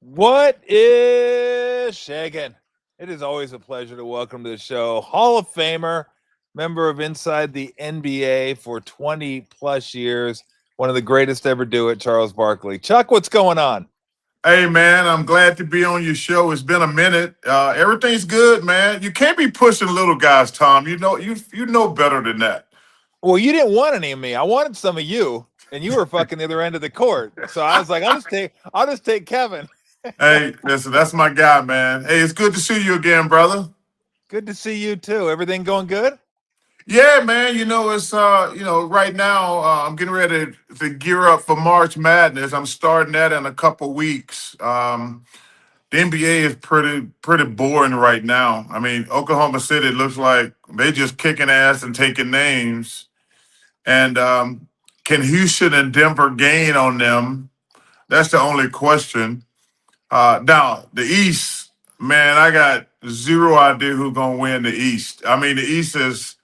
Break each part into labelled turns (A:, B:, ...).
A: What is shaking? It is always a pleasure to welcome to the show Hall of Famer, member of Inside the NBA for 20 plus years, one of the greatest to ever do it, Charles Barkley. Chuck, what's going on?
B: Hey man, I'm glad to be on your show. It's been a minute. Everything's good, man. You can't be pushing little guys, Tom. You know better than that.
A: Well, you didn't want any of me. I wanted some of you, and you were fucking the other end of the court. So I was like, I'll just take Kevin.
B: Hey, listen, that's my guy, man. Hey, it's good to see you again, brother.
A: Good to see you too. Everything going good?
B: Yeah, man. It's right now I'm getting ready to gear up for March Madness. I'm starting that in a couple weeks. The NBA is pretty boring right now. I mean, Oklahoma City looks like they just kicking ass and taking names. And can Houston and Denver gain on them? That's the only question. Now the East, man, I got zero idea who's gonna win the East. I mean, the East is.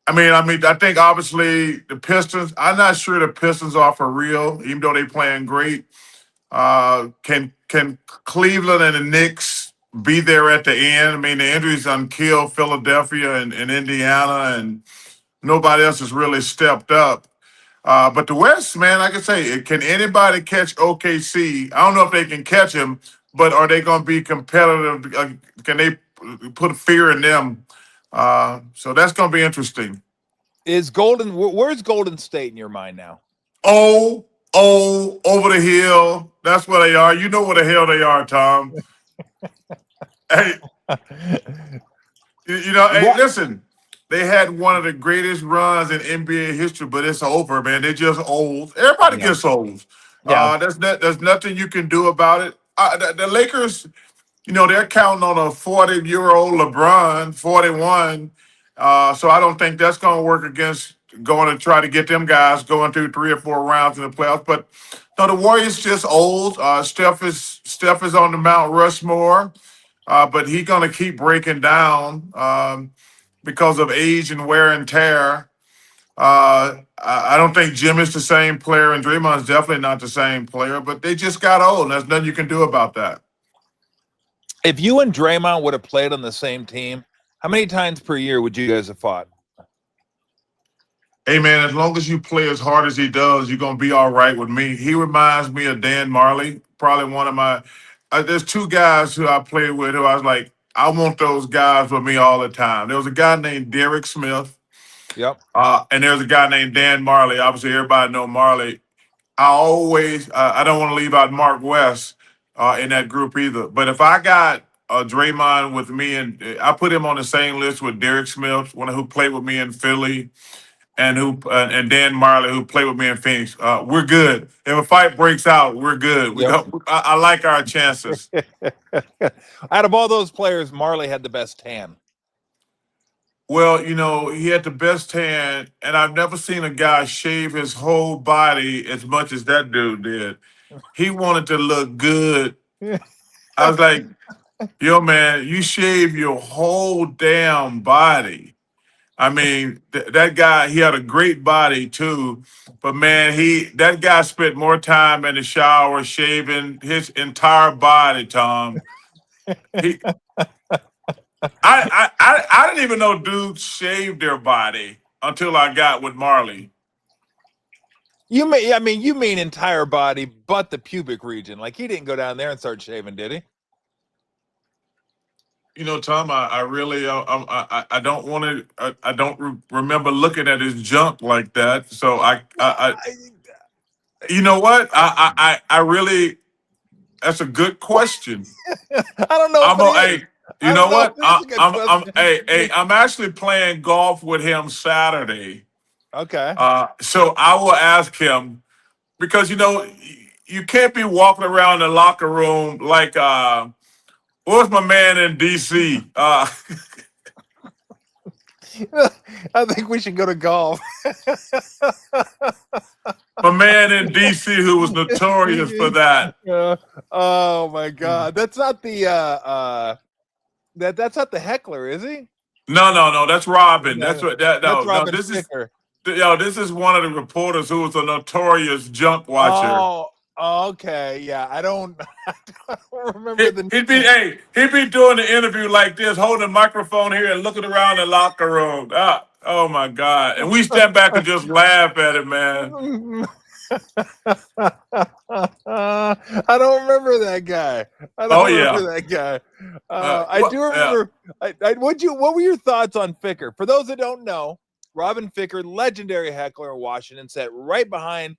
B: I think obviously the Pistons. I'm not sure the Pistons are for real, even though they playing great. Can Cleveland and the Knicks be there at the end? I mean, the injuries unkilled Philadelphia and Indiana, and nobody else has really stepped up. But the West, man, like I say, can anybody catch OKC? I don't know if they can catch him, but are they going to be competitive? Can they put fear in them? So that's going to be interesting.
A: Where's Golden State in your mind now?
B: Oh, over the hill. That's where they are. You know where the hell they are, Tom. Hey, hey,
A: What?
B: listen. They had one of the greatest runs in NBA history, but it's over, man. They're just old. Everybody
A: Yeah.
B: gets old.
A: Yeah.
B: There's nothing you can do about it. The Lakers, they're counting on a 40-year-old LeBron, 41. So I don't think that's going to work against going to try to get them guys going through 3 or 4 rounds in the playoffs. But no, the Warriors just old. Steph is on the Mount Rushmore, but he's going to keep breaking down because of age and wear and tear. I don't think Jim is the same player, and Draymond's definitely not the same player. But they just got old, and there's nothing you can do about that.
A: If you and Draymond would have played on the same team, how many times per year would you guys have fought?
B: Hey man, as long as you play as hard as he does, you're gonna be all right with me. He reminds me of Dan Marley, probably one of my. There's two guys who I played with who I was like, I want those guys with me all the time. There was a guy named Derek Smith,
A: Yep.
B: and there's a guy named Dan Marley. Obviously, everybody know Marley. I don't want to leave out Mark West in that group either. But if I got Draymond with me, and I put him on the same list with Derek Smith, one who played with me in Philly and Dan Marley, who played with me in Phoenix. We're good. If a fight breaks out, we're good.
A: Yep.
B: I like our chances.
A: Out of all those players, Marley had the best tan.
B: Well, he had the best tan, and I've never seen a guy shave his whole body as much as that dude did. He wanted to look good. I was like, yo, man, you shave your whole damn body. I mean, that guy, he had a great body too, but man, that guy spent more time in the shower shaving his entire body, Tom. He, I didn't even know dudes shaved their body until I got with Marley.
A: You mean entire body, but the pubic region. Like he didn't go down there and start shaving, did he?
B: Tom, I really, I don't want to, I don't remember looking at his junk like that. So you know what? I really, that's a good question.
A: I don't know if it is.
B: Hey,
A: I
B: you
A: don't
B: know
A: know if
B: what?
A: it is a good question.
B: I'm actually playing golf with him Saturday.
A: Okay.
B: So I will ask him because you can't be walking around the locker room like what's my man in DC?
A: I think we should go to golf.
B: My man in DC who was notorious for that.
A: Oh my God, that's not the that's not the heckler, is he?
B: No, that's Robin.
A: No,
B: That's what that
A: that's
B: no,
A: Robin
B: this is
A: Ficker.
B: This is one of the reporters who was a notorious junk watcher.
A: Oh, okay. Yeah, I don't remember
B: He,
A: the
B: he'd be
A: name.
B: hey, he'd be doing the interview like this, holding the microphone here and looking around the locker room. Oh my God. And we stand back and just laugh at it, man.
A: I don't remember that guy. I don't
B: Oh yeah.
A: remember that guy. I
B: What
A: do
B: yeah.
A: remember. What were your thoughts on Ficker? For those that don't know, Robin Ficker, legendary heckler in Washington, sat right behind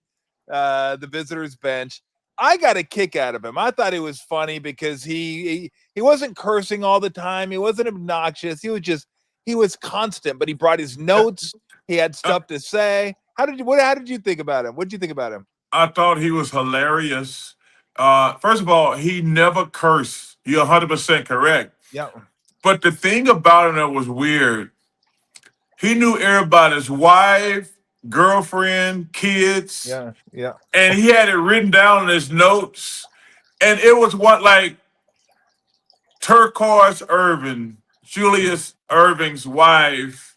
A: the visitors bench. I got a kick out of him. I thought it was funny because he wasn't cursing all the time. He wasn't obnoxious. He was constant, but he brought his notes. He had
B: Uh,
A: stuff to say. How did you think about him? What did you think about him?
B: I thought he was hilarious. First of all, he never cursed. You're 100% correct.
A: Yeah.
B: But the thing about him that was weird, he knew everybody's wife, girlfriend, kids,
A: Yeah. Yeah.
B: and he had it written down in his notes. And it was what like Turquoise Irving, Julius Irving's wife.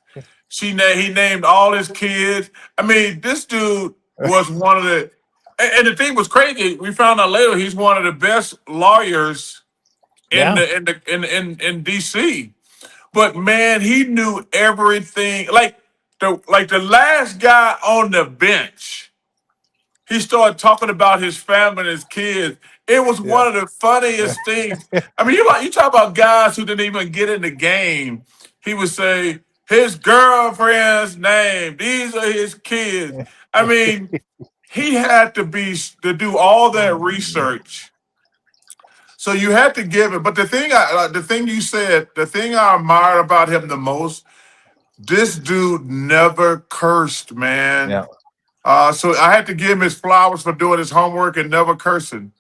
B: He named all his kids. I mean, this dude was one of the and the thing was crazy. We found out later he's one of the best lawyers
A: Yeah.
B: in DC. But man, he knew everything. Like the last guy on the bench, he started talking about his family and his kids. It was
A: Yeah.
B: one of the funniest things. I mean, you talk about guys who didn't even get in the game. He would say his girlfriend's name. These are his kids. I mean, he had to do all that research. So you had to give it. But the thing you said, the thing I admired about him the most, this dude never cursed, man.
A: Yeah.
B: So I had to give him his flowers for doing his homework and never cursing.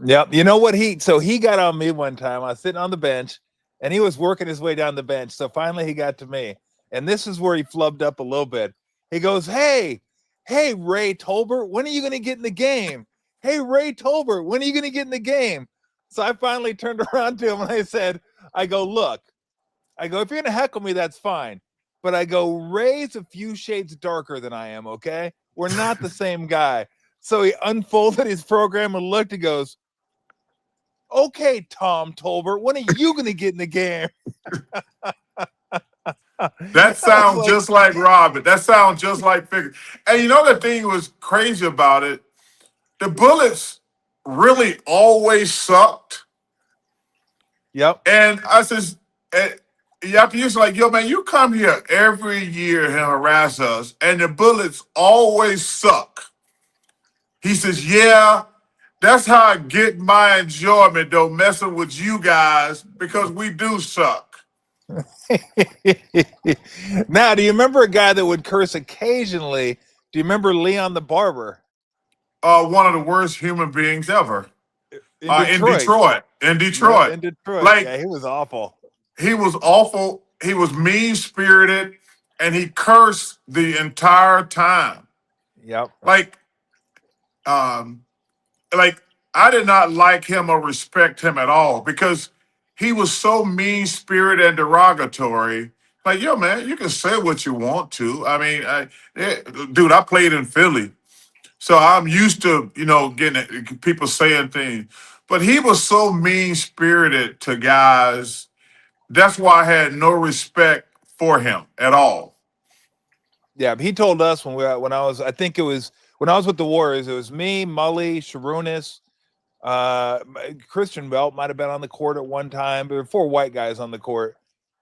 A: Yep. You know what he got on me one time. I was sitting on the bench and he was working his way down the bench. So finally he got to me. And this is where he flubbed up a little bit. He goes, hey, Ray Tolbert, when are you gonna get in the game? Hey, Ray Tolbert, when are you gonna get in the game? So I finally turned around to him and I go, look, if you're gonna heckle me, that's fine. But I go, Ray's a few shades darker than I am, okay? We're not the same guy. So he unfolded his program and looked and goes, okay, Tom Tolbert, when are you going to get in the game?
B: That sounds
A: Like,
B: just like Robin. That sounds just like Ficker. And you know the thing was crazy about it? The Bullets really always sucked.
A: yep.
B: And I says, after you like, yo, man, you come here every year and harass us, and the Bullets always suck. He says, yeah, that's how I get my enjoyment, though, messing with you guys, because we do suck.
A: Now, do you remember a guy that would curse occasionally? Do you remember Leon the Barber
B: One of the worst human beings ever.
A: in
B: In
A: Detroit?
B: Detroit. In
A: Yep,
B: Detroit.
A: in Detroit.
B: Like,
A: Yeah, he was awful.
B: he was awful. He was mean spirited, and he cursed the entire time.
A: Yep.
B: Like, um, like I did not like him or respect him at all because he was so mean spirited and derogatory. Like, yo, man, you can say what you want to. I mean, dude, I played in Philly, so I'm used to getting people saying things. But he was so mean spirited to guys. That's why I had no respect for him at all.
A: Yeah, he told us when I think it was when I was with the Warriors, it was me, Mully, Sharunas, Christian Belt might have been on the court at one time. There were four white guys on the court,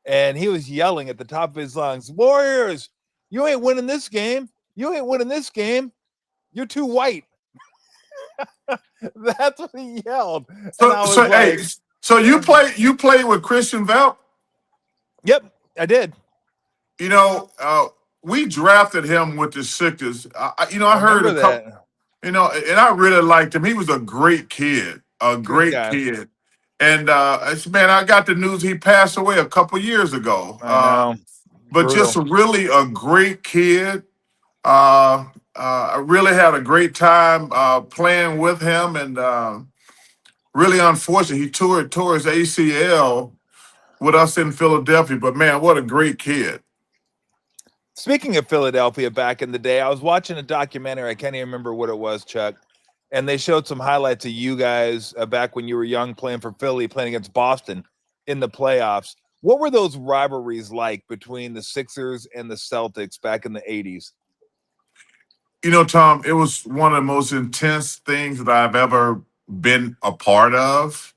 A: and he was yelling at the top of his lungs, "Warriors, you ain't winning this game. You ain't winning this game. You're too white." That's what he yelled, and
B: So
A: I was
B: so hey,
A: like,
B: so you play with Christian Belt?
A: "Yep, I did.
B: You know, we drafted him with the Sixers. I
A: I
B: heard
A: remember
B: a couple.
A: that.
B: And I really liked him. He was a great kid, a
A: Good
B: great
A: guy.
B: kid. And man, I got the news he passed away a couple years ago.
A: I know,
B: But just
A: brutal.
B: really a great kid. Uh, I really had a great time playing with him, and really unfortunate he tore his ACL with us in Philadelphia. But man, what a great kid!
A: Speaking of Philadelphia back in the day, I was watching a documentary. I can't even remember what it was, Chuck. And they showed some highlights of you guys back when you were young playing for Philly, playing against Boston in the playoffs. What were those rivalries like between the Sixers and the Celtics back in the 80s?
B: You know, Tom, it was one of the most intense things that I've ever been a part of.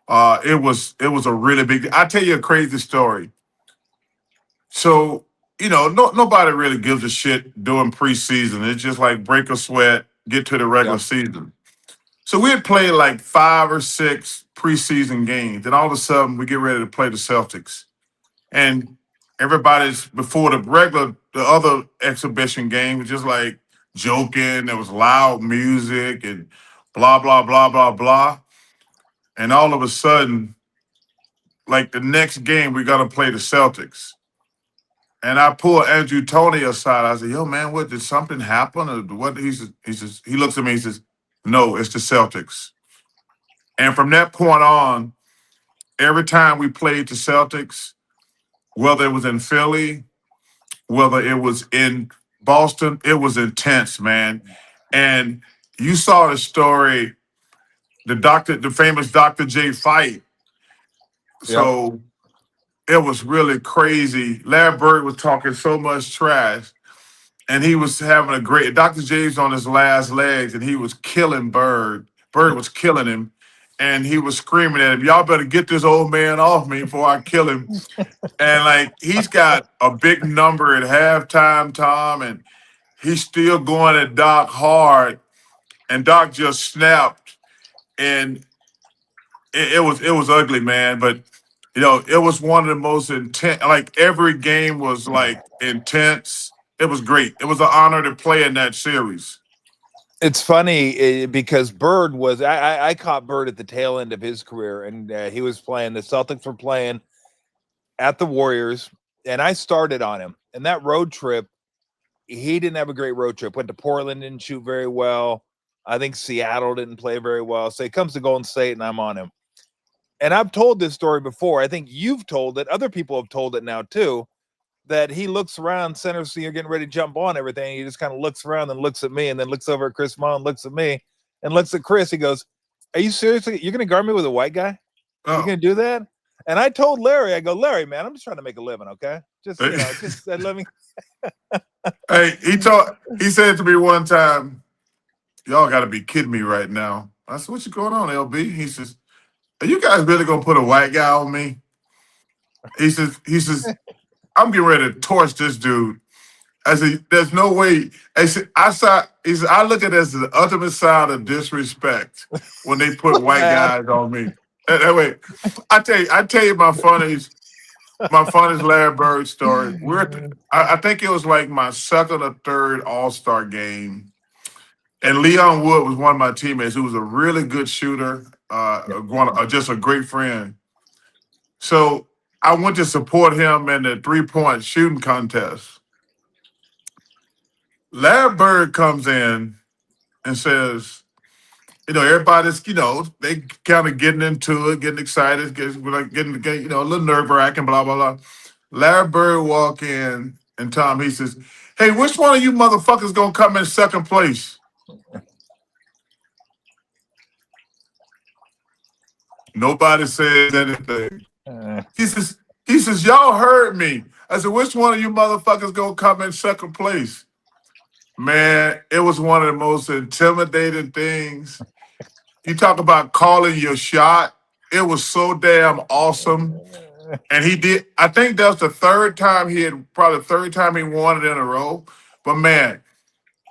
B: It was a really big. I tell you a crazy story. So nobody really gives a shit during preseason. It's just like break a sweat, get to the regular
A: Yep.
B: season. So we had played like 5 or 6 preseason games, and all of a sudden we get ready to play the Celtics. And everybody's before the other exhibition game was just like joking. There was loud music and blah blah blah blah blah. And all of a sudden, like the next game, we got to play the Celtics. And I pulled Andrew Tony aside. I said, "Yo, man, what did something happen or what?" He looks at me. He says, "No, it's the Celtics." And from that point on, every time we played the Celtics, whether it was in Philly, whether it was in Boston, it was intense, man. And you saw the story, the famous Dr. J fight.
A: Yep.
B: So it was really crazy. Larry Bird was talking so much trash, and he was having a great. Dr. J's on his last legs, and he was killing Bird. Bird was killing him, and he was screaming at him, "Y'all better get this old man off me before I kill him." And like he's got a big number at halftime, Tom, and he's still going at Doc hard, and Doc just snapped, and it was ugly, man. But it was one of the most intense. Like every game was like intense. It was great. It was an honor to play in that series.
A: It's funny because Bird was I caught Bird at the tail end of his career, and he was playing. The Celtics were playing at the Warriors, and I started on him. And that road trip, he didn't have a great road trip. Went to Portland, didn't shoot very well. I think Seattle didn't play very well. So he comes to Golden State, and I'm on him. And I've told this story before. I think you've told it. Other people have told it now too. That he looks around, center, so you're getting ready to jump on everything. He just kind of looks around and looks at me, and then looks over at Chris Mullin, looks at me, and looks at Chris. He goes, "Are you seriously? You're going to guard me with a white guy? You're
B: Oh,
A: going to do that?" And I told Larry, I go, "Larry, man, I'm just trying to make a living, okay? Just let me."
B: hey, he said to me one time, "Y'all got to be kidding me right now." I said, "What's going on, LB?" He says, "Are you guys really gonna put a white guy on me?" He says, "I'm getting ready to torch this dude." I said, "There's no way." He said, "I look at it as the ultimate sign of disrespect when they put white
A: Man.
B: guys on me." That way, I tell you my funniest Larry Bird story. I think it was like my second or third All Star game, and Leon Wood was one of my teammates who was a really good shooter, just a great friend. So I went to support him in the 3-point shooting contest. Larry Bird comes in and says, everybody's, they kind of getting into it, getting excited, getting a little nerve wracking, blah, blah, blah. Larry Bird walk in, and Tom, he says, "Hey, which one of you motherfuckers gonna come in second place?" Nobody says anything. He says, "Y'all heard me." I said, "Which one of you motherfuckers gonna come in second place?" Man, it was one of the most intimidating things. You talk about calling your shot. It was so damn awesome. And he did, I think that was probably the third time he won it in a row. But man,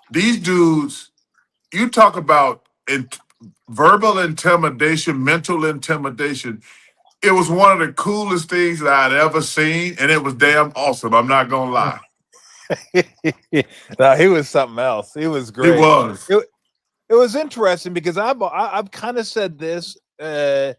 B: these dudes, you talk about verbal intimidation, mental intimidation. It was one of the coolest things that I'd ever seen, and it was damn awesome. I'm not gonna lie.
A: No, he was something else. He was
B: He
A: great.
B: was.
A: It was interesting because I've kind of said this. I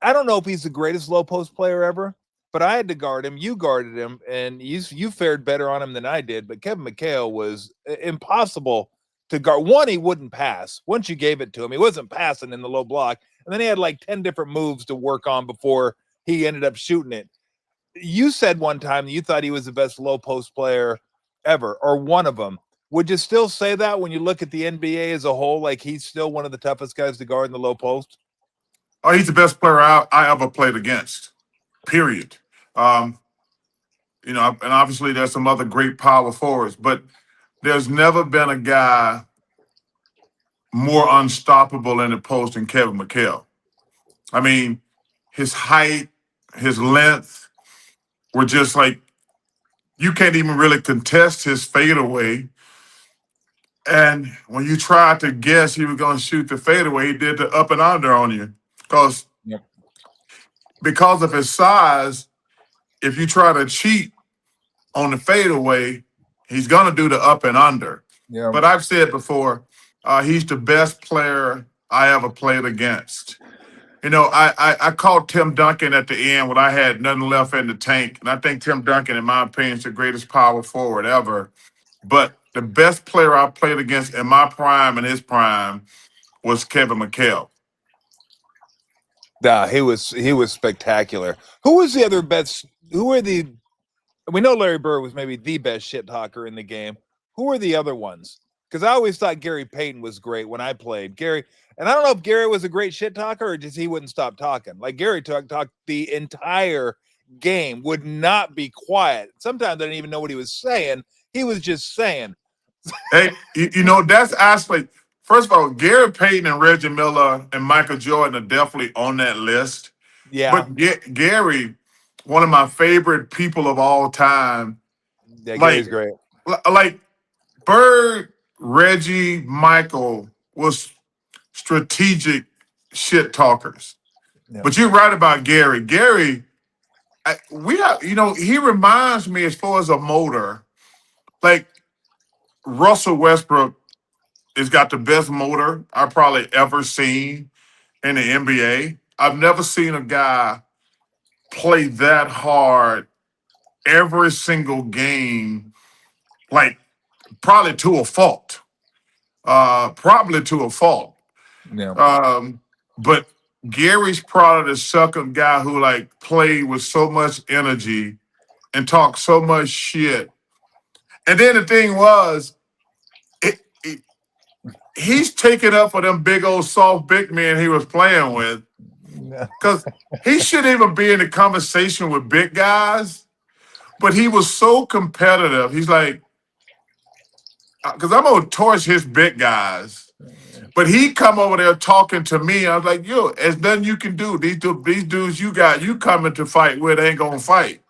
A: don't know if he's the greatest low post player ever, but I had to guard him. You guarded him, and you fared better on him than I did. But Kevin McHale was impossible to guard. One, he wouldn't pass. Once you gave it to him, he wasn't passing in the low block, and then he had like 10 different moves to work on before he ended up shooting it. You said one time that you thought he was the best low post player ever, or one of them. Would you still say that when you look at the NBA as a whole, like he's still one of the toughest guys to guard in the low post?
B: Oh, he's the best player I ever played against. Period. Um, and obviously there's some other great power forwards, but there's never been a guy more unstoppable in the post than Kevin McHale. I mean, his height, his length were just like you can't even really contest his fadeaway. And when you tried to guess he was going to shoot the fadeaway, he did the up and under on you. Because
A: Yep.
B: because of his size, if you try to cheat on the fadeaway, he's going to do the up and under.
A: Yeah.
B: But I've said before, he's the best player I ever played against. I called Tim Duncan at the end when I had nothing left in the tank. And I think Tim Duncan, in my opinion, is the greatest power forward ever. But the best player I played against in my prime and his prime was Kevin McHale.
A: Nah, he was spectacular. Who was the other best? Who were the? We know Larry Bird was maybe the best shit talker in the game. Who were the other ones? Because I always thought Gary Payton was great when I played Gary, and I don't know if Gary was a great shit talker or just he wouldn't stop talking. Like Gary talked the entire game, would not be quiet. Sometimes I didn't even know what he was saying. He was just saying.
B: Hey, that's actually, first of all, Gary Payton and Reggie Miller and Michael Jordan are definitely on that list.
A: Yeah,
B: But Gary, one of my favorite people of all time,
A: yeah, Gary's
B: like,
A: great.
B: like Bird, Reggie, Michael was strategic shit talkers.
A: Yeah.
B: But you're right about Gary. Gary, he reminds me as far as a motor, like Russell Westbrook has got the best motor I've probably ever seen in the NBA. I've never seen a guy play that hard every single game, like probably to a fault. Probably to a fault.
A: Yeah.
B: But Gary's probably the second guy who like played with so much energy and talked so much shit. And then the thing was, it, he's taking up for them big old soft big men he was playing with. Because he shouldn't even be in the conversation with big guys, but he was so competitive. He's like, because I'm gonna torch his big guys, but he come over there talking to me. I was like, yo, there's nothing you can do. These dudes you coming to fight with ain't gonna fight.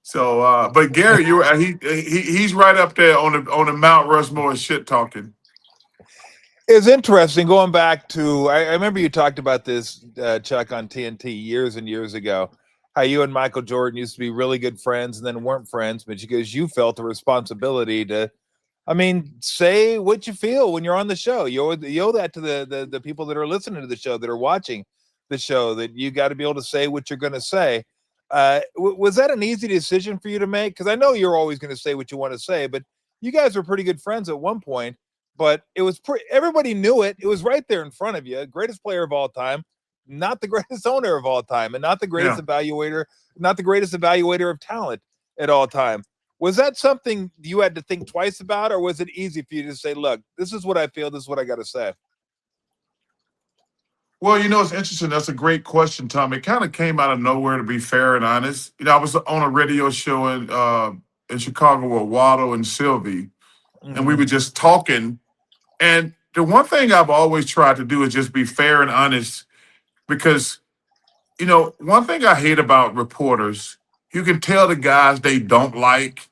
B: So, but Gary, he's right up there on the Mount Rushmore shit talking.
A: It's interesting going back to I remember you talked about this, Chuck, on TNT years and years ago, how you and Michael Jordan used to be really good friends and then weren't friends, but because you felt the responsibility to, I mean, say what you feel when you're on the show. You owe that to the people that are listening to the show, that are watching the show, that you got to be able to say what you're going to say. Was that an easy decision for you to make? Because I know you're always going to say what you want to say, but you guys were pretty good friends at one point. But it was everybody knew it. It was right there in front of you. Greatest player of all time, not the greatest owner of all time, and not the greatest
B: Yeah.
A: evaluator, not the greatest evaluator of talent at all time. Was that something you had to think twice about, or was it easy for you to say, look, this is what I feel, this is what I got to say?
B: Well, it's interesting. That's a great question, Tom. It kind of came out of nowhere, to be fair and honest. I was on a radio show in Chicago with Waddle and Sylvie, and we
A: Mm-hmm.
B: were just talking. And the one thing I've always tried to do is just be fair and honest because, one thing I hate about reporters, you can tell the guys they don't like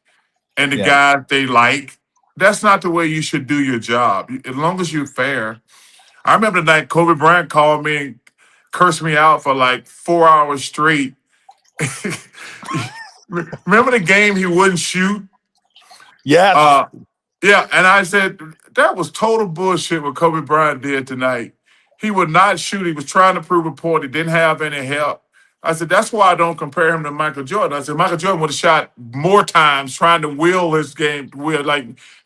B: and the
A: Yeah.
B: guys they like. That's not the way you should do your job. As long as you're fair. I remember the night Kobe Bryant called me and cursed me out for like 4 hours straight. Remember the game he wouldn't shoot?
A: Yes.
B: Uh, yeah, and I said that was total bullshit what Kobe Bryant did tonight. He would not shoot. He was trying to prove a point. He didn't have any help. I said that's why I don't compare him to Michael Jordan. I said Michael Jordan would have shot more times trying to will his game.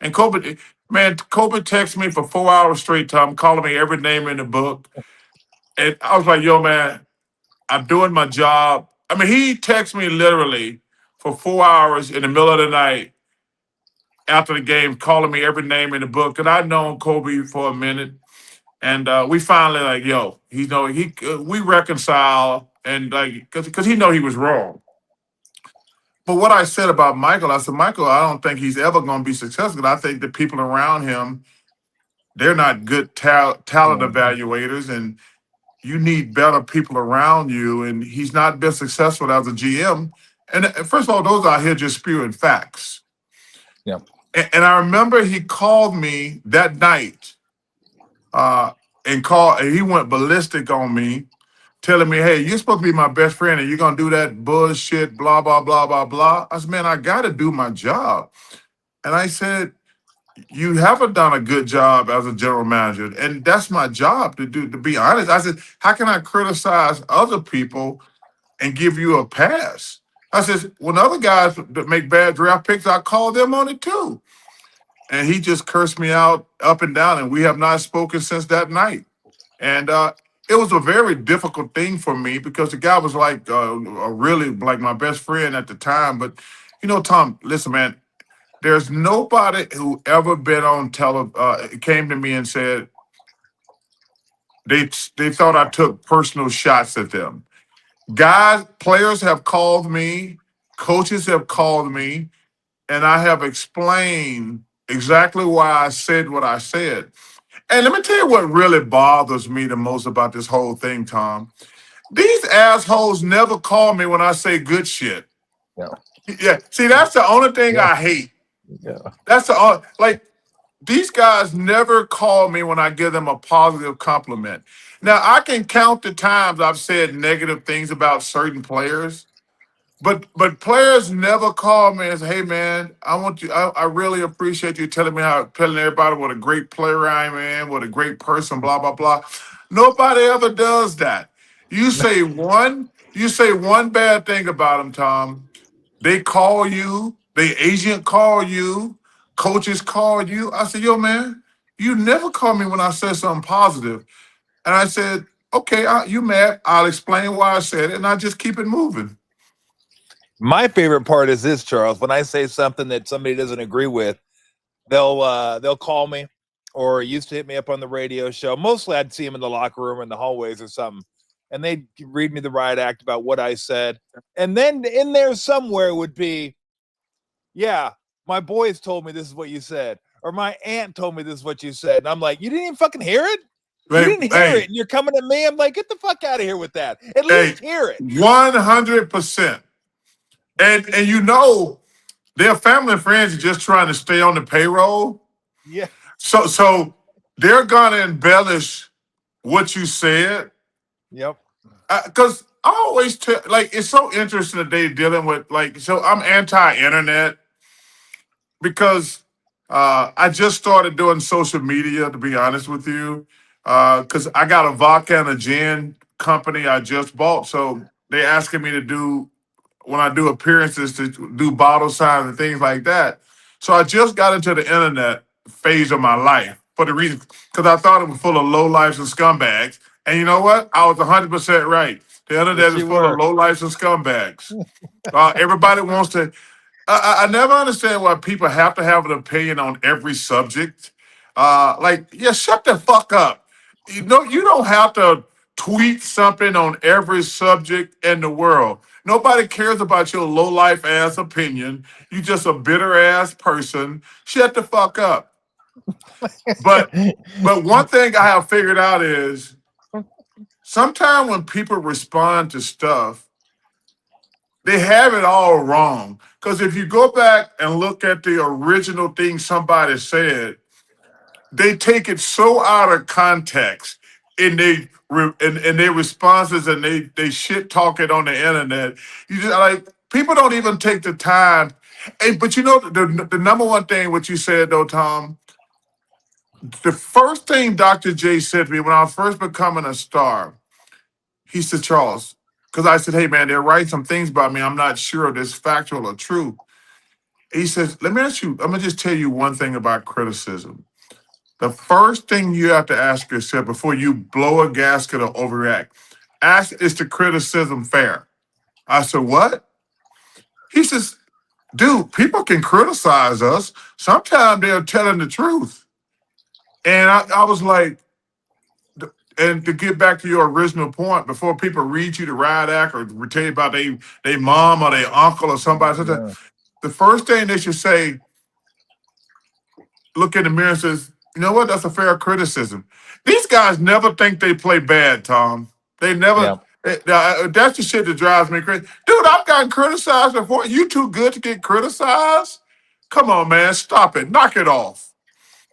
B: And Kobe, man, Kobe texted me for 4 hours straight, Tom, calling me every name in the book. And I was like, yo, man, I'm doing my job. I mean, he texted me literally for 4 hours in the middle of the night. after the game, calling me every name in the book. And I'd known Kobe for a minute. And we finally like, yo, we reconcile and like, because he know he was wrong. But what I said about Michael, I said, Michael, I don't think he's ever going to be successful. I think the people around him, they're not good talent
A: Yeah.
B: evaluators, and you need better people around you. And he's not been successful as a GM. And first of all, those out here just spewing facts.
A: Yeah.
B: And I remember he called me that night, uh, and he went ballistic on me, telling me, "Hey, you're supposed to be my best friend, and you're gonna do that bullshit, blah blah blah blah blah." I said, "Man, I got to do my job." And I said, "You haven't done a good job as a general manager, and that's my job to do. To be honest," I said, "How can I criticize other people and give you a pass?" I said, "When other guys that make bad draft picks, I call them on it too." And he just cursed me out up and down, and we have not spoken since that night. And it was a very difficult thing for me because the guy was like a really like my best friend at the time. But Tom, listen, man, there's nobody who ever been on came to me and said they thought I took personal shots at them. Guys, players have called me, coaches have called me, and I have explained exactly why I said what I said. And let me tell you what really bothers me the most about this whole thing, Tom. These assholes never call me when I say good shit.
A: Yeah.
B: Yeah, see, that's the only thing
A: Yeah.
B: I hate.
A: Yeah.
B: That's like these guys never call me when I give them a positive compliment. Now I can count the times I've said negative things about certain players, but players never call me and say, "Hey man, I want you. I really appreciate you telling everybody what a great player I am, man, what a great person, blah blah blah." Nobody ever does that. You say one bad thing about them, Tom. They call you, the agent call you, coaches call you. I said, "Yo man, you never call me when I said something positive." And I said, "Okay, you mad? I'll explain why I said it, and I just keep it moving."
A: My favorite part is this, Charles. When I say something that somebody doesn't agree with, they'll call me or used to hit me up on the radio show. Mostly I'd see them in the locker room or in the hallways or something. And they'd read me the riot act about what I said. And then in there somewhere would be, yeah, my boys told me this is what you said. Or my aunt told me this is what you said. And I'm like, you didn't even fucking hear it? You
B: Hey,
A: didn't hear
B: hey,
A: it. And you're coming at me. I'm like, get the fuck out of here with that. At
B: hey,
A: least hear it.
B: 100%. And their family and friends are just trying to stay on the payroll.
A: Yeah.
B: So they're gonna embellish what you said.
A: Yep.
B: Because I always tell, like, it's so interesting that they're dealing with, like, so I'm anti-internet because I just started doing social media, to be honest with you, because I got a vodka and a gin company I just bought. So they're asking me to do, when I do appearances, to do bottle signs and things like that. So I just got into the internet phase of my life for the reason, because I thought it was full of low lifes and scumbags. And you know what? I was 100% right. The internet
A: Yes,
B: is
A: you
B: full of
A: were.
B: low lifes and scumbags. Everybody wants to. I never understand why people have to have an opinion on every subject. Yeah, shut the fuck up. You don't have to tweet something on every subject in the world. Nobody cares about your low life ass opinion. You just a bitter ass person. Shut the fuck up. But but one thing I have figured out is sometimes when people respond to stuff, they have it all wrong. Because if you go back and look at the original thing somebody said, they take it so out of context in in their responses, and they shit talk it on the internet. You just like people don't even take the time. But the number one thing what you said though, Tom, the first thing Dr. J said to me when I was first becoming a star, he said, Charles, because I said, hey man, they're writing some things about me. I'm not sure if it's factual or true. He says, let me ask you, I'm gonna just tell you one thing about criticism. The first thing you have to ask yourself before you blow a gasket or overreact, ask, is the criticism fair? I said, what? He says, dude, people can criticize us. Sometimes they're telling the truth. And I was like, and to get back to your original point, before people read you the riot act or tell you about they mom or their uncle or somebody,
A: Yeah.
B: the first thing they should say, look in the mirror and says, you know what? That's a fair criticism. These guys never think they play bad, Tom. They never.
A: Yeah.
B: That's the shit that drives me crazy. Dude, I've gotten criticized before. You too good to get criticized? Come on, man. Stop it. Knock it off.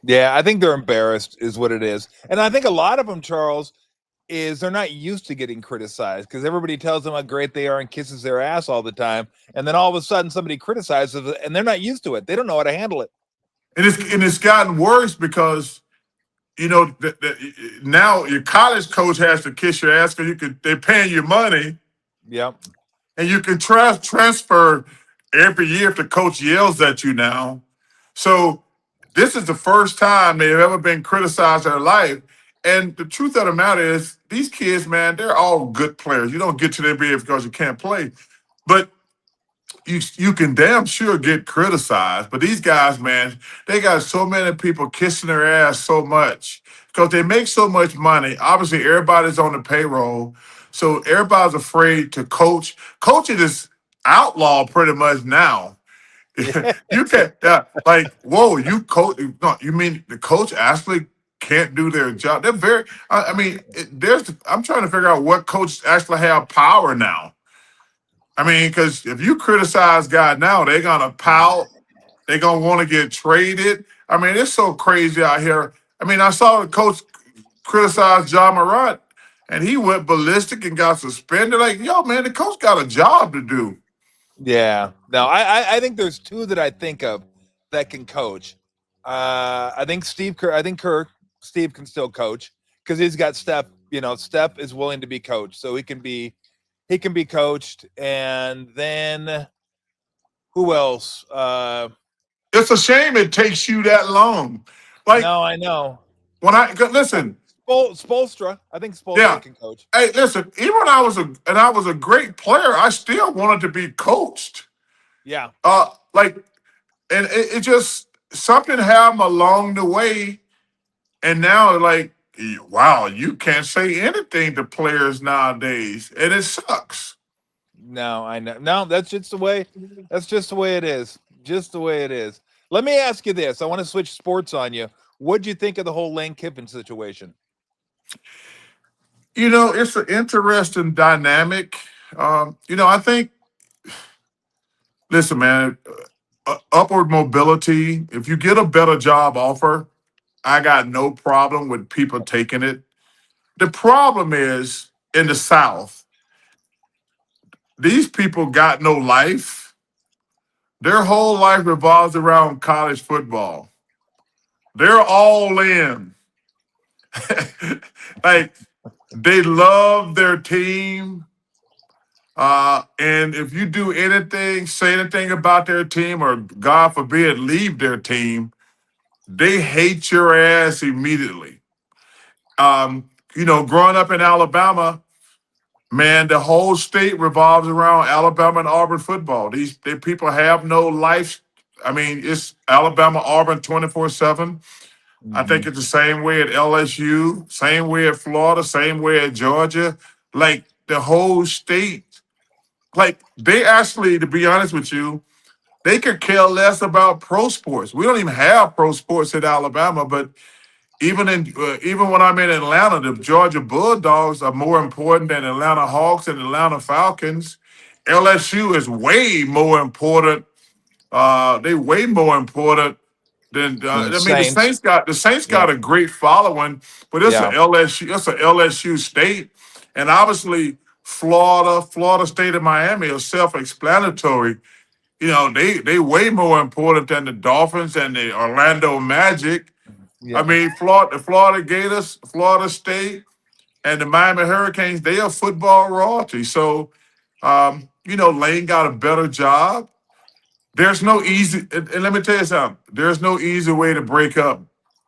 A: Yeah, I think they're embarrassed, is what it is. And I think a lot of them, Charles, is they're not used to getting criticized because everybody tells them how great they are and kisses their ass all the time. And then all of a sudden somebody criticizes it and they're not used to it. They don't know how to handle it.
B: And it's gotten worse because now your college coach has to kiss your ass because they're paying you money,
A: Yep.
B: and you can transfer every year if the coach yells at you now. So this is the first time they've ever been criticized in their life. And the truth of the matter is, these kids, man, they're all good players. You don't get to the NBA because you can't play, but you can damn sure get criticized. But these guys, man, they got so many people kissing their ass so much because they make so much money. Obviously, everybody's on the payroll, so everybody's afraid to coach. Coaching is outlawed pretty much now. You can't like, whoa, you coach? No, you mean the coach actually can't do their job? They're very. I mean, there's. I'm trying to figure out what coaches actually have power now. I mean, because if you criticize God now, they're gonna pout. They're gonna want to get traded. I mean, it's so crazy out here. I mean, I saw the coach criticize John Morant, and he went ballistic and got suspended. Like, yo, man, the coach got a job to do.
A: Yeah. No, I think there's two that I think of that can coach. I think Steve Kerr. I think Steve can still coach because he's got Steph. You know, Steph is willing to be coached, so he can be coached. And then who else?
B: It's a shame it takes you that long. Like
A: No, I know.
B: when listen,
A: Spolstra. I think Spolstra
B: yeah.
A: can coach.
B: Hey, listen. Even when I was a great player, I still wanted to be coached.
A: Yeah.
B: Like, and it just something happened along the way, and now like, wow, you can't say anything to players nowadays, and it sucks.
A: No, I know. No, that's just the way. That's just the way it is. Just the way it is. Let me ask you this. I want to switch sports on you. What'd you think of the whole Lane Kiffin situation?
B: It's an interesting dynamic. I think, listen, man, upward mobility. If you get a better job offer, I got no problem with people taking it. The problem is in the South, these people got no life. Their whole life revolves around college football. They're all in. Like, they love their team. And if you do anything, say anything about their team, or God forbid, leave their team, they hate your ass immediately. Growing up in Alabama, man, the whole state revolves around Alabama and Auburn football. They people have no life. I mean, it's Alabama, Auburn 24/7. I think
A: Mm-hmm.
B: it's the same way at LSU, same way at Florida, same way at Georgia. Like the whole state, like they actually, to be honest with you, they could care less about pro sports. We don't even have pro sports at Alabama, but even when I'm in Atlanta, the Georgia Bulldogs are more important than Atlanta Hawks and Atlanta Falcons. LSU is way more important. They way more important than
A: The
B: I mean
A: Saints.
B: the Saints got
A: Yep.
B: a great following, but it's a
A: Yeah.
B: LSU it's a LSU state, and obviously Florida State and Miami are self-explanatory. They way more important than the Dolphins and the Orlando Magic. I
A: Yeah.
B: mean, the Florida Gators, Florida State, and the Miami Hurricanes, they are football royalty. So, Lane got a better job. There's no easy, and let me tell you something. There's no easy way to break up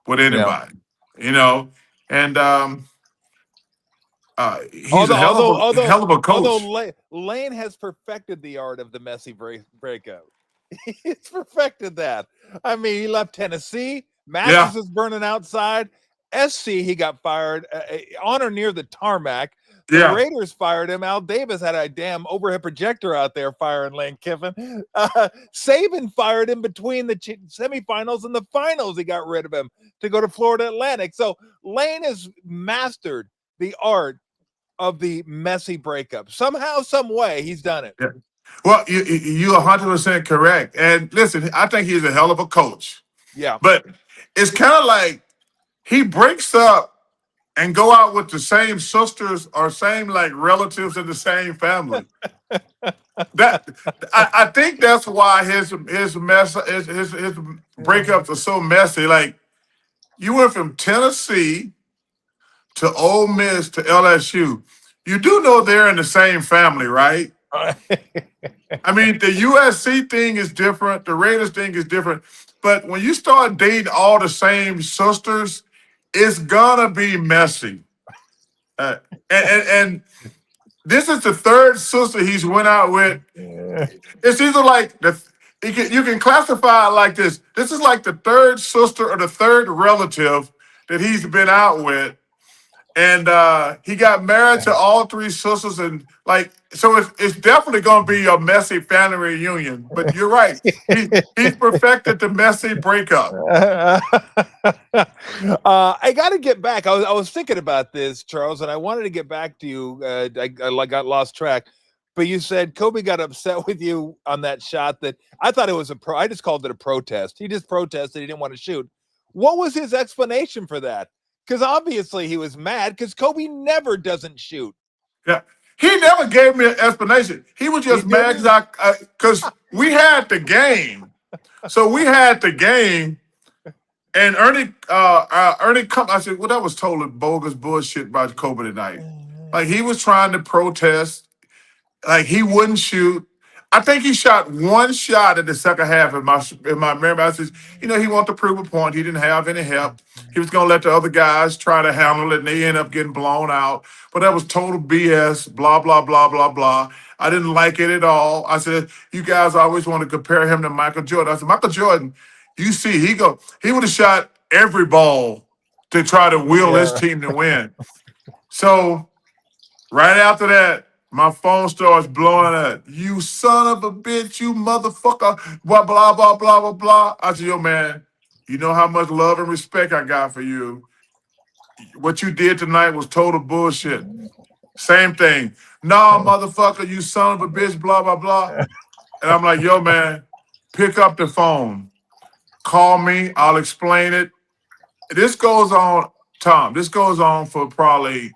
B: with
A: Yeah.
B: anybody, you know. And he's a
A: Although,
B: hell of
A: although,
B: a
A: although,
B: hell of a
A: although
B: coach.
A: Lane has perfected the art of the messy breakup. He's perfected that. I mean, he left Tennessee.
B: Yeah,
A: Matthews is burning outside. SC, he got fired on or near the tarmac. The
B: yeah.
A: Raiders fired him. Al Davis had a damn overhead projector out there firing Lane Kiffin. Saban fired him between the semifinals and the finals. He got rid of him to go to Florida Atlantic. So Lane has mastered the art of the messy breakup. Somehow, some way, he's done it.
B: Yeah. Well, you 100% correct. And listen, I think he's a hell of a coach.
A: Yeah.
B: But it's kind of like he breaks up and go out with the same sisters or same like relatives in the same family. That I think that's why his breakups are so messy. Like you went from Tennessee to Ole Miss to LSU. You do know they're in the same family, right? I mean, the USC thing is different. The Raiders thing is different. But when you start dating all the same sisters, it's gonna be messy. Uh, and this is the third sister he's went out with. It's either like you can classify it like this. This is like the third sister or the third relative that he's been out with. And he got married to all three sisters, and like so, it's definitely going to be a messy family reunion. But you're right; he's perfected the messy breakup.
A: I got to get back. I was thinking about this, Charles, and I wanted to get back to you. I got lost track, but you said Kobe got upset with you on that shot. That I thought it was I just called it a protest. He just protested. He didn't want to shoot. What was his explanation for that? Because obviously he was mad because Kobe never doesn't shoot.
B: Yeah, he never gave me an explanation. He was
A: He
B: just mad
A: didn't.
B: because we had the game, so we had the game. And Ernie come. I said, well, that was totally bogus bullshit about Kobe tonight. Like he was trying to protest. Like he wouldn't shoot. I think he shot one shot in the second half in my memory. I said, he wanted to prove a point. He didn't have any help. He was gonna let the other guys try to handle it, and they end up getting blown out. But that was total BS. Blah blah blah blah blah. I didn't like it at all. I said, you guys always want to compare him to Michael Jordan. I said, Michael Jordan, you see, he would have shot every ball to try to will his
A: Yeah.
B: team to win. So right after that, my phone starts blowing up. You son of a bitch, you motherfucker, blah, blah, blah, blah, blah, blah. I said, yo, man, you know how much love and respect I got for you. What you did tonight was total bullshit. Same thing. Nah, motherfucker, you son of a bitch, blah, blah, blah. And I'm like, yo, man, pick up the phone. Call me. I'll explain it. This goes on, Tom, this goes on for probably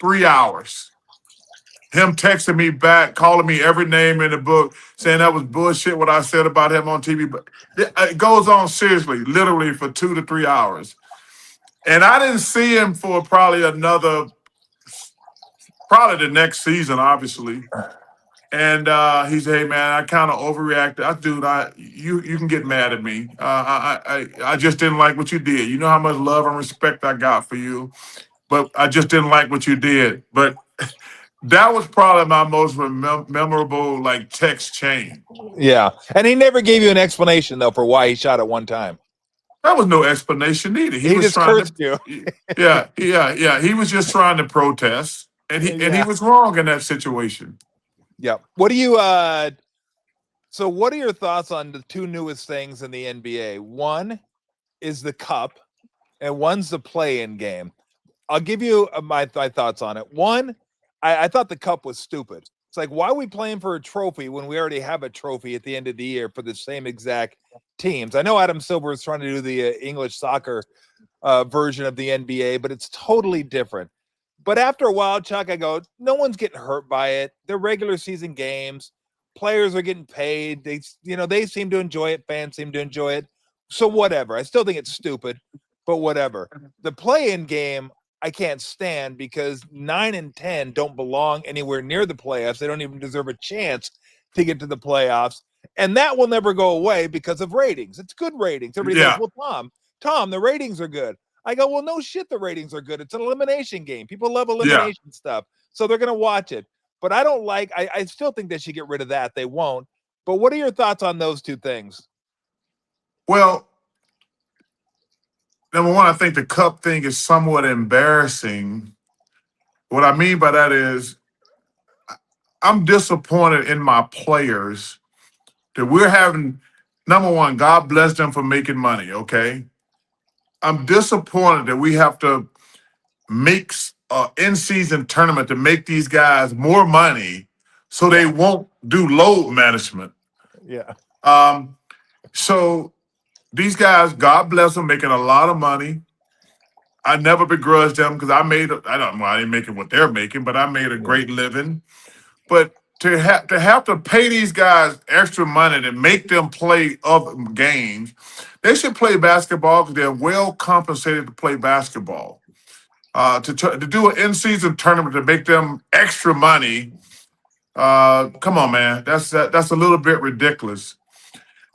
B: 3 hours. Him texting me back, calling me every name in the book, saying that was bullshit what I said about him on TV. But it goes on seriously, literally for 2 to 3 hours. And I didn't see him for probably the next season, obviously. And he said, "Hey man, I kind of overreacted. You can get mad at me. I just didn't like what you did. You know how much love and respect I got for you, but I just didn't like what you did. But that was probably my most memorable like text chain.
A: Yeah. And he never gave you an explanation, though, for why he shot at one time.
B: That was no explanation either. He
A: He
B: was
A: just
B: trying
A: cursed
B: to,
A: you.
B: yeah. He was just trying to protest, and he
A: Yeah.
B: was wrong in that situation.
A: Yeah. What do you so what are your thoughts on the two newest things in the NBA? One is the cup and one's the play-in game. I'll give you my thoughts on it. One, I thought the cup was stupid. It's like, why are we playing for a trophy when we already have a trophy at the end of the year for the same exact teams? I know Adam Silver is trying to do the English soccer version of the NBA, but it's totally different. But after a while, Chuck, I go, no one's getting hurt by it. They're regular season games. Players are getting paid. They seem to enjoy it. Fans seem to enjoy it. So whatever. I still think it's stupid, but whatever. The play-in game, I can't stand because 9 and 10 don't belong anywhere near the playoffs. They don't even deserve a chance to get to the playoffs. And that will never go away because of ratings. It's good ratings. Everybody goes,
B: Yeah,
A: well, Tom, the ratings are good. I go, well, no shit, the ratings are good. It's an elimination game. People love
B: yeah,
A: elimination stuff. So they're going to watch it. But I don't I still think they should get rid of that. They won't. But what are your thoughts on those two things?
B: Well, number one, I think the cup thing is somewhat embarrassing. What I mean by that is I'm disappointed in my players that we're having. Number one, God bless them for making money. Okay, I'm disappointed that we have to make a in-season tournament to make these guys more money, so they
A: Yeah,
B: won't do load management.
A: yeah,
B: Um, so these guys, God bless them, making a lot of money. I never begrudged them because I don't know, I didn't make it what they're making, but I made a
A: yeah,
B: great living. But to have to pay these guys extra money to make them play other games, they should play basketball because they're well compensated to play basketball. To do an in-season tournament to make them extra money, come on, man, that's a little bit ridiculous.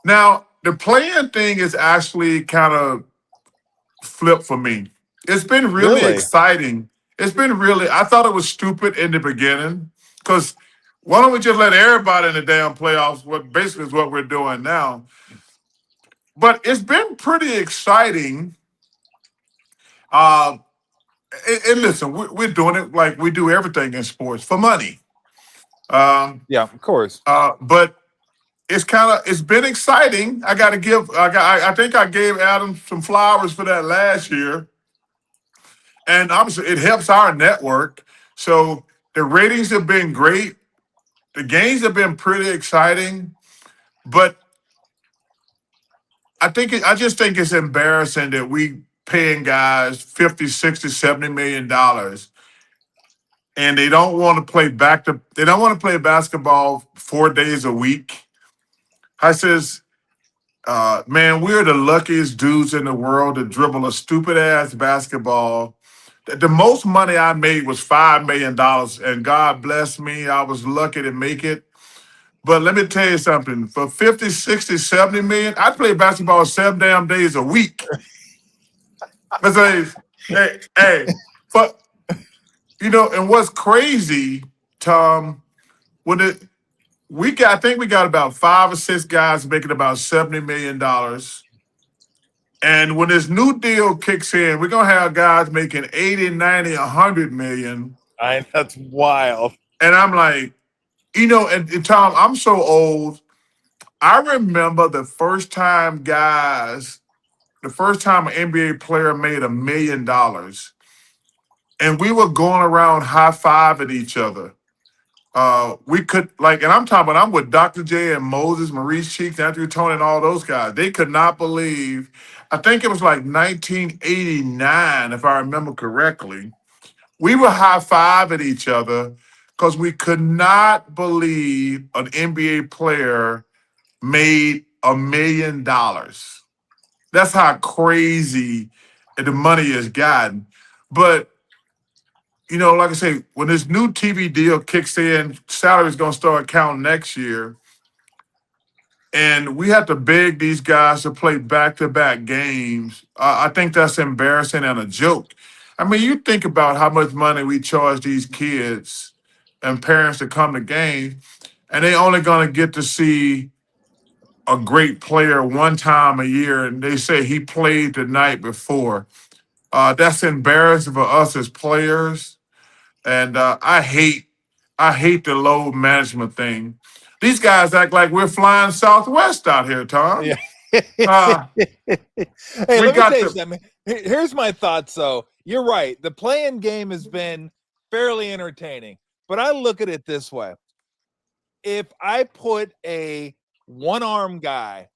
B: Now, the playing thing is actually kind of flipped for me. It's been really
A: really,
B: exciting. It's been really. I thought it was stupid in the beginning because why don't we just let everybody in the damn playoffs? What basically is what we're doing now. But it's been pretty exciting. Uh, and listen, we're doing it like we do everything in sports for money. Um,
A: yeah, of course.
B: but it's been exciting. I got to give. I think I gave Adam some flowers for that last year, and obviously it helps our network. So the ratings have been great. The games have been pretty exciting, but I just think it's embarrassing that we paying guys 50, 60, 70 million dollars and they don't want to play basketball 4 days a week. I says, man, we're the luckiest dudes in the world to dribble a stupid ass basketball. The most money I made was $5 million, and God bless me, I was lucky to make it. But let me tell you something. For 50, 60, 70 million, I play basketball 7 damn days a week. But hey, but and what's crazy, Tom, when I think we got about 5 or 6 guys making about $70 million. And when this new deal kicks in, we're gonna have guys making 80, 90, 100 million.
A: That's wild.
B: And I'm like, and Tom, I'm so old. I remember the first time an NBA player made $1 million, and we were going around high fiving each other. We could and I'm talking about I'm with Dr. J and Moses, Maurice Cheeks, Andrew Tony, and all those guys. They could not believe. I think it was like 1989, if I remember correctly. We were high fiving each other because we could not believe an NBA player made $1 million. That's how crazy the money has gotten. But like I say, when this new TV deal kicks in, salary's gonna start counting next year, and we have to beg these guys to play back-to-back games. I think that's embarrassing and a joke. I mean, you think about how much money we charge these kids and parents to come to games, and they only gonna get to see a great player one time a year, and they say he played the night before. That's embarrassing for us as players, and I hate the load management thing. These guys act like we're flying Southwest out here,
A: Yeah.
B: Tom. Uh,
A: Hey,
B: we
A: let me
B: got
A: tell you
B: to,
A: something. Here's my thoughts. So you're right. The playing game has been fairly entertaining, but I look at it this way: if I put a one-arm guy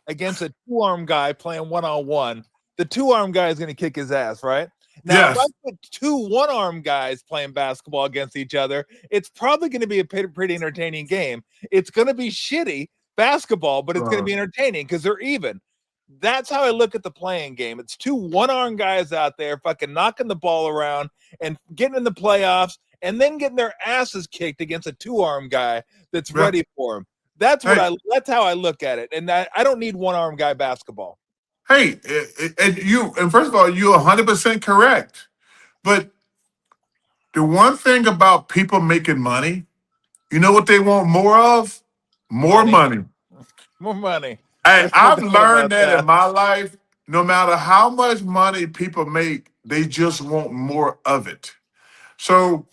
A: against a two-arm guy playing one-on-one, the two-arm guy is going to kick his ass, right? Now, if I
B: yes,
A: put two one-arm guys playing basketball against each other, it's probably going to be a pretty entertaining game. It's going to be shitty basketball, but it's going to
B: uh,
A: be entertaining because they're even. That's how I look at the playing game. It's two one-arm guys out there fucking knocking the ball around and getting in the playoffs and then getting their asses kicked against a two-arm guy that's
B: yeah.
A: ready for them. That's
B: Hey,
A: that's how I look at it. And I don't need one-arm guy basketball.
B: hey, and first of all, you're 100% correct. But the one thing about people making money, you know what they want more of? More
A: Money,
B: money.
A: more money.
B: Hey,
A: There's no
B: I've
A: doubt
B: learned
A: about
B: that in
A: that.
B: my life, no matter how much money people make, they just want more of it. So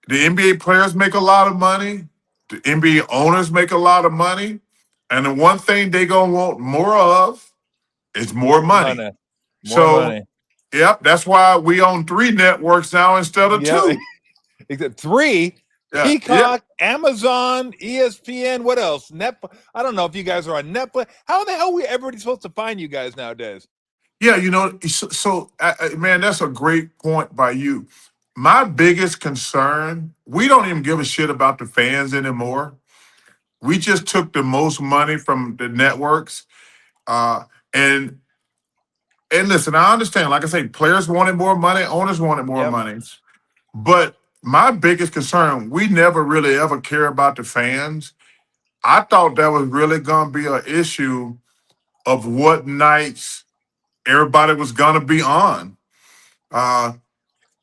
B: the NBA players make a lot of money, the NBA owners make a lot of money, and the one thing they gonna want more of is more money.
A: Money, more
B: So,
A: money.
B: yep, that's why we own three networks now instead of
A: Yeah,
B: two.
A: except three.
B: Yeah, yep.
A: Peacock, Amazon, ESPN. What else? Netflix. I don't know if you guys are on Netflix. How the hell are we everybody supposed to find you guys nowadays?
B: Yeah, man, that's a great point by you. My biggest concern, we don't even give a shit about the fans anymore. We just took the most money from the networks. Uh, and and listen, I understand, like I say, players wanted more money, owners wanted more
A: Yep.
B: money. But my biggest concern, we never really ever care about the fans. I thought that was really gonna be an issue of what nights everybody was gonna be on. Uh,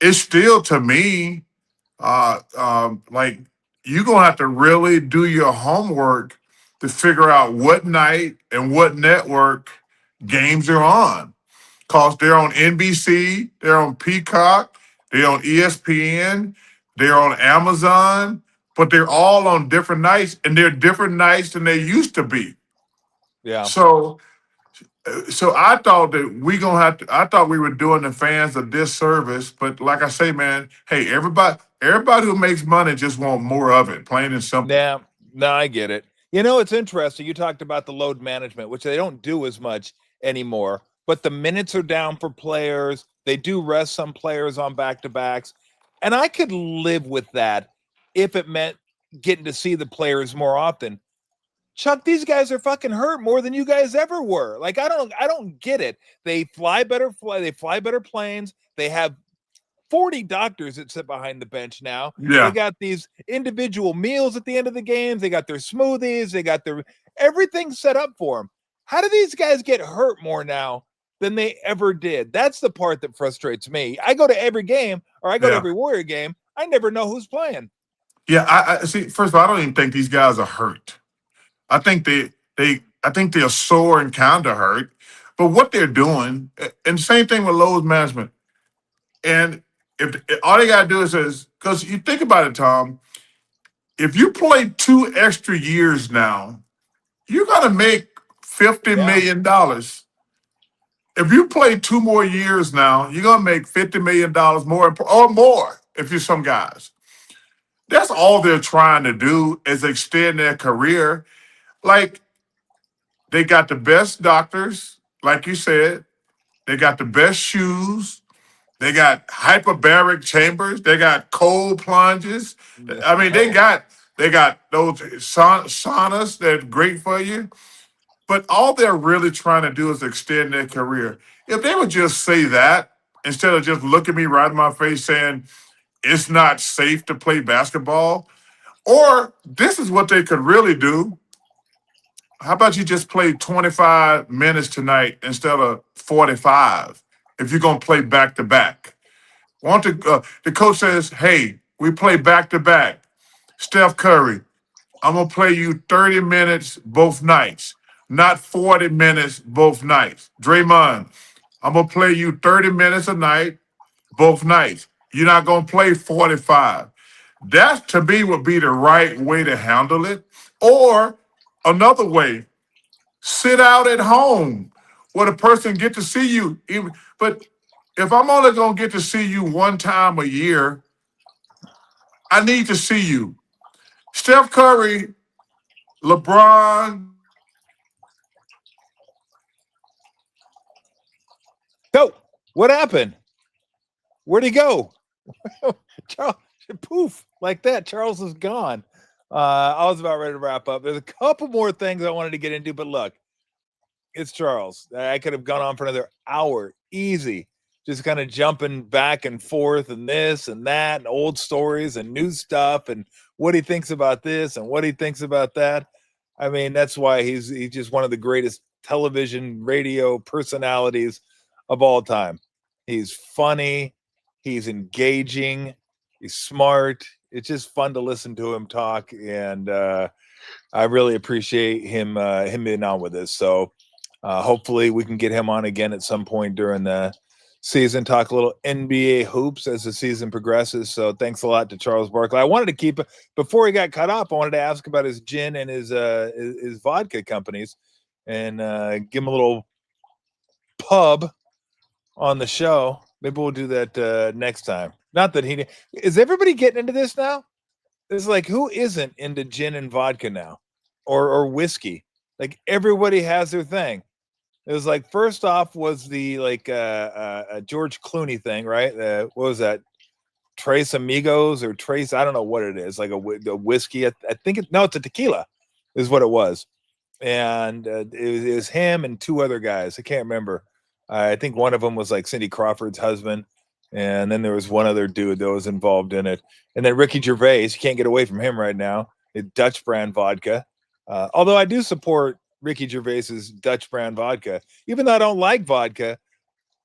B: it's still to me, like you're gonna have to really do your homework to figure out what night and what network games are on. Cause they're on NBC, they're on Peacock, they're on ESPN, they're on Amazon, but they're all on different nights, and they're different nights than they used to be.
A: Yeah.
B: So so I thought that I thought we were doing the fans a disservice, but like I say, man, hey, everybody who makes money just want more of it, plain and simple.
A: Yeah. No, I get it. You know, it's interesting. You talked about the load management, which they don't do as much anymore, but the minutes are down for players. They do rest some players on back to backs. And I could live with that if it meant getting to see the players more often. Chuck, these guys are fucking hurt more than you guys ever were. Like I don't get it. They fly better planes. They have 40 doctors that sit behind the bench now. They
B: Yeah,
A: got these individual meals at the end of the games. They got their smoothies. They got their everything set up for them. How do these guys get hurt more now than they ever did? That's the part that frustrates me. I go to every game or I go to
B: yeah,
A: every Warrior game. I never know who's playing.
B: yeah. I see. First of all, I don't even think these guys are hurt. I think I think they're sore and kind of hurt. But what they're doing, and same thing with load management. And if all they gotta do is because you think about it, Tom, if you play 2 extra years now, you're gonna make fifty
A: Yeah.
B: million dollars. If you play 2 more years now, you're gonna make $50 million more or more if you're some guys. That's all they're trying to do is extend their career. Like they got the best doctors, like you said, they got the best shoes, they got hyperbaric chambers, they got cold plunges. I mean,
A: Oh,
B: they got those saunas that are great for you. But all they're really trying to do is extend their career. If they would just say that instead of just looking me right in my face saying it's not safe to play basketball, or this is what they could really do. How about you just play 25 minutes tonight instead of 45 if you're going to play back to back? The coach says, hey, we play back to back. Steph Curry, I'm going to play you 30 minutes both nights, not 40 minutes both nights. Draymond, I'm going to play you 30 minutes a night both nights. You're not going to play 45. That to me would be the right way to handle it. Or another way, sit out at home where the person get to see you. But if I'm only going to get to see you one time a year, I need to see you. Steph Curry, LeBron,
A: go. What happened? Where'd he go? Charles, poof, like that. Charles is gone. I was about ready to wrap up. There's a couple more things I wanted to get into, but look, it's Charles. I could have gone on for another hour, easy, just kind of jumping back and forth and this and that and old stories and new stuff and what he thinks about this and what he thinks about that. I mean, that's why he's just one of the greatest television, radio personalities of all time. He's funny, he's engaging, he's smart, It's just fun to listen to him talk, and I really appreciate him being on with us. So hopefully we can get him on again at some point during the season, talk a little NBA hoops as the season progresses. So thanks a lot to Charles Barkley. I wanted to keep, before he got cut off, I wanted to ask about his gin and his vodka companies, and give him a little pub on the show. Maybe we'll do that next time. Not that he is. Everybody getting into this now? It's like, who isn't into gin and vodka now, or whiskey? Like, everybody has their thing. It was like, first off was the George Clooney thing, right? What was that? Tres Amigos or Trace? I don't know what it is. Like a whiskey. I think it's a tequila, is what it was. And it was him and two other guys. I can't remember. I think one of them was like Cindy Crawford's husband, and then there was one other dude that was involved in it. And then Ricky Gervais, you can't get away from him right now. Dutch brand vodka. Although I do support Ricky Gervais's Dutch brand vodka, even though I don't like vodka,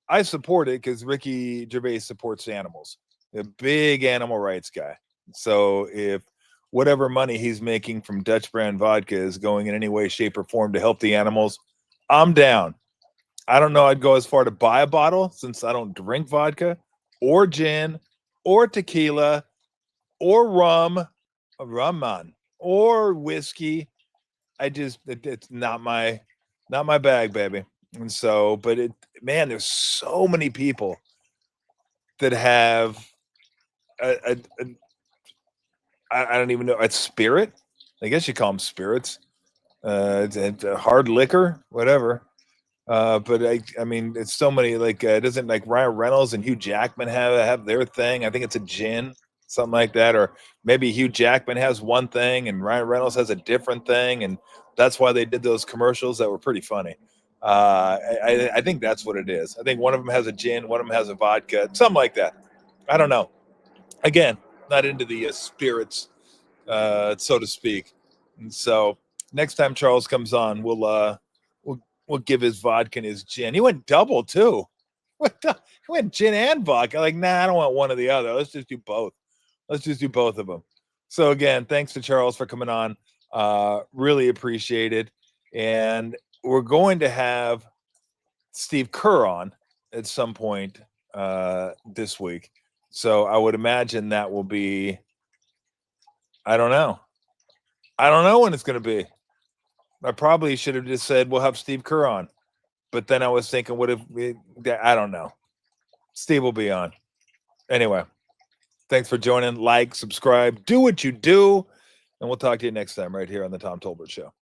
A: I support it because Ricky Gervais supports animals. A big animal rights guy. So if whatever money he's making from Dutch brand vodka is going in any way, shape, or form to help the animals, I'm down. I don't know. I'd go as far to buy a bottle, since I don't drink vodka or gin or tequila or rum or whiskey. It's not my bag, baby. And so, but man, there's so many people that have I don't even know, a spirit. I guess you call them spirits. It's a hard liquor, whatever. But I mean, it's so many. Like, doesn't like Ryan Reynolds and Hugh Jackman have their thing? I think it's a gin, something like that, or maybe Hugh Jackman has one thing and Ryan Reynolds has a different thing, and that's why they did those commercials that were pretty funny. I think that's what it is. I think one of them has a gin, one of them has a vodka, something like that. I don't know. Again, not into the spirits, so to speak. And so next time Charles comes on, we'll give his vodka and his gin. He went double too. He went gin and vodka. Like, nah, I don't want one or the other. Let's just do both. Let's just do both of them. So again, thanks to Charles for coming on. Really appreciate it. And we're going to have Steve Kerr on at some point this week. So I would imagine that will be, I don't know. I don't know when it's going to be. I probably should have just said, we'll have Steve Kerr on. But then I was thinking, what if I don't know. Steve will be on. Anyway, thanks for joining. Like, subscribe, do what you do. And we'll talk to you next time right here on the Tom Tolbert Show.